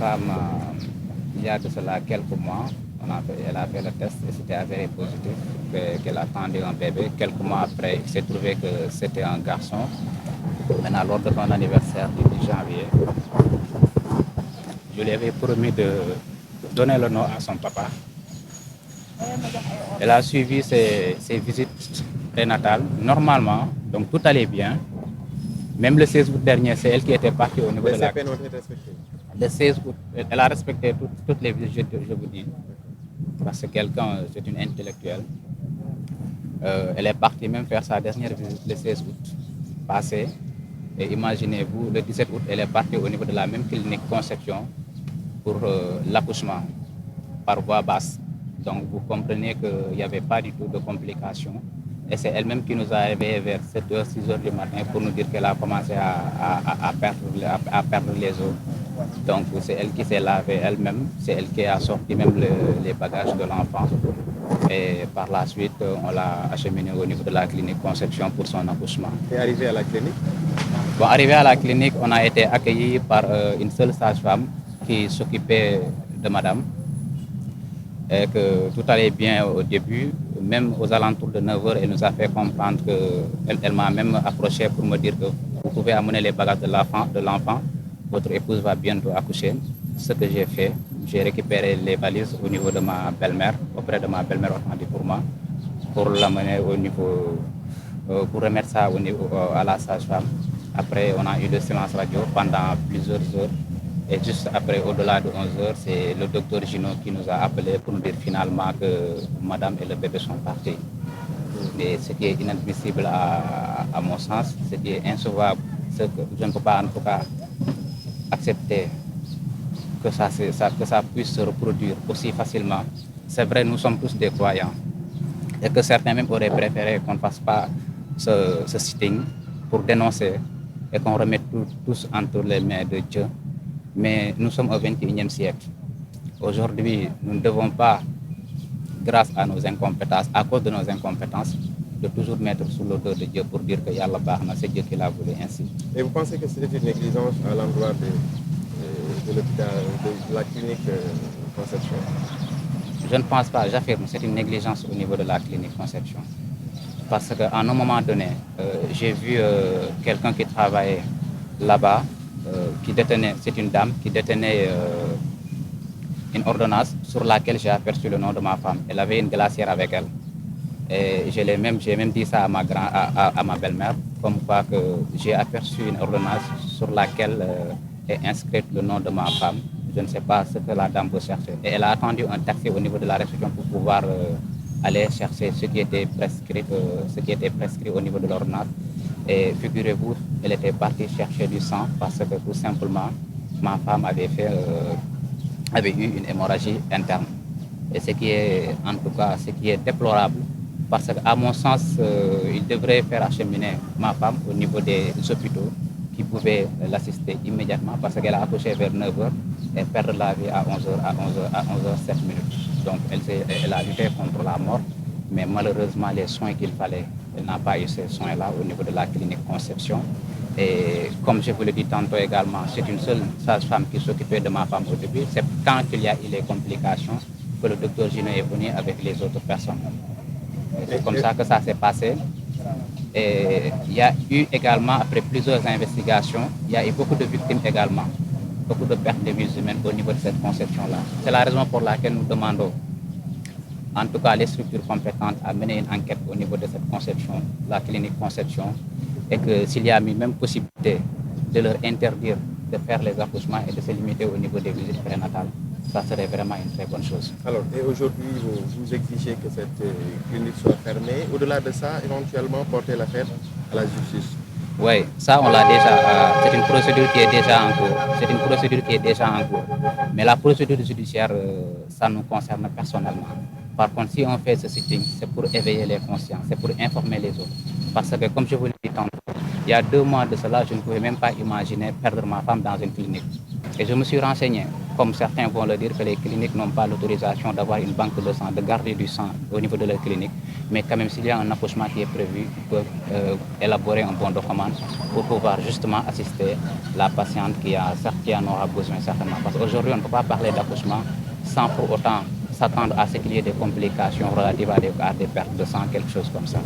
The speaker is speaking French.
femme, il y a de cela quelques mois, elle a fait le test et c'était avéré positif qu'elle attendait un bébé. Quelques mois après, il s'est trouvé que c'était un garçon. Maintenant, lors de son anniversaire du 10 janvier, je lui avais promis de donner le nom à son papa. Elle a suivi ses visites prénatales normalement, donc tout allait bien. Même le 16 août dernier, c'est elle qui était partie au niveau de la... Le 16 août, elle a respecté toutes les visites, je vous dis, parce que quelqu'un, c'est une intellectuelle. Elle est partie même faire sa dernière visite le 16 août passé. Et imaginez-vous, le 17 août, elle est partie au niveau de la même clinique Conception pour l'accouchement par voie basse. Donc vous comprenez qu'il n'y avait pas du tout de complications. Et c'est elle-même qui nous a réveillés vers 7h, 6h du matin pour nous dire qu'elle a commencé à perdre les os. Donc c'est elle qui s'est lavée elle-même, c'est elle qui a sorti même les bagages de l'enfant. Et par la suite, on l'a acheminé au niveau de la clinique Conception pour son accouchement. Et arrivé à la clinique? Bon, arrivé à la clinique, on a été accueillis par une seule sage-femme qui s'occupait de madame. Et que tout allait bien au début, même aux alentours de 9h, elle nous a fait comprendre elle m'a même approché pour me dire que vous pouvez amener les bagages de l'enfant, votre épouse va bientôt accoucher. Ce que j'ai fait, j'ai récupéré les valises au niveau de ma belle-mère, auprès de ma belle-mère autant pour moi, pour l'amener au niveau, pour remettre ça au niveau, à la sage-femme. Après, on a eu le silence radio pendant plusieurs heures. Et juste après, au-delà de 11h, c'est le docteur Gino qui nous a appelé pour nous dire finalement que madame et le bébé sont partis. Mais ce qui est inadmissible à mon sens, ce qui est insauvable, ce que je ne peux pas en tout cas accepter que ça puisse se reproduire aussi facilement. C'est vrai, nous sommes tous des croyants. Et que certains même auraient préféré qu'on ne fasse pas ce sitting pour dénoncer et qu'on remette tous entre les mains de Dieu. Mais nous sommes au XXIe siècle. Aujourd'hui, nous ne devons pas, grâce à nos incompétences, à cause de nos incompétences, de toujours mettre sous l'odeur de Dieu pour dire que Yallah Bahna, c'est Dieu qui l'a voulu ainsi. Et vous pensez que c'était une négligence à l'endroit de l'hôpital, de la clinique Conception? Je ne pense pas, j'affirme, c'est une négligence au niveau de la clinique Conception. Parce qu'à un moment donné, j'ai vu quelqu'un qui travaillait là-bas, qui détenait, c'est une dame qui détenait une ordonnance sur laquelle j'ai aperçu le nom de ma femme. Elle avait une glacière avec elle. Et j'ai même dit ça à ma belle-mère, comme quoi que j'ai aperçu une ordonnance sur laquelle est inscrit le nom de ma femme. Je ne sais pas ce que la dame veut chercher. Et elle a attendu un taxi au niveau de la réception pour pouvoir aller chercher ce qui était prescrit au niveau de l'ordonnance. Et figurez-vous, elle était partie chercher du sang parce que tout simplement, ma femme avait eu une hémorragie interne. Et ce qui est, en tout cas, ce qui est déplorable, parce qu'à mon sens, il devrait faire acheminer ma femme au niveau des hôpitaux qui pouvaient l'assister immédiatement parce qu'elle a accouché vers 9h et perdre la vie à 11h 7 minutes. Donc elle a lutté contre la mort, mais malheureusement les soins qu'il fallait, elle n'a pas eu ces soins-là au niveau de la clinique Conception. Et comme je vous l'ai dit tantôt également, c'est une seule sage-femme qui s'occupait de ma femme au début. C'est quand il y a eu les complications que le docteur Gino est venu avec les autres personnes. C'est comme ça que ça s'est passé. Et il y a eu également, après plusieurs investigations, il y a eu beaucoup de victimes également, beaucoup de pertes de vies humaines au niveau de cette conception-là. C'est la raison pour laquelle nous demandons, en tout cas les structures compétentes, à mener une enquête au niveau de cette conception, la clinique Conception, et que s'il y a même possibilité de leur interdire de faire les accouchements et de se limiter au niveau des visites prénatales, ça serait vraiment une très bonne chose. Alors, et aujourd'hui, vous exigez que cette clinique soit fermée. Au-delà de ça, éventuellement porter l'affaire à la justice? Oui, ça on l'a déjà, c'est une procédure qui est déjà en cours. C'est une procédure qui est déjà en cours. Mais la procédure judiciaire, ça nous concerne personnellement. Par contre, si on fait ce sitting, c'est pour éveiller les consciences, c'est pour informer les autres. Parce que, comme je vous l'ai dit tantôt, il y a 2 mois de cela, je ne pouvais même pas imaginer perdre ma femme dans une clinique. Et je me suis renseigné. comme certains vont le dire, que les cliniques n'ont pas l'autorisation d'avoir une banque de sang, de garder du sang au niveau de leur clinique. Mais quand même, s'il y a un accouchement qui est prévu, ils peuvent élaborer un bon de commande pour pouvoir justement assister la patiente qui en aura besoin certainement. Parce qu'aujourd'hui, on ne peut pas parler d'accouchement sans pour autant s'attendre à ce qu'il y ait des complications relatives à des pertes de sang, quelque chose comme ça.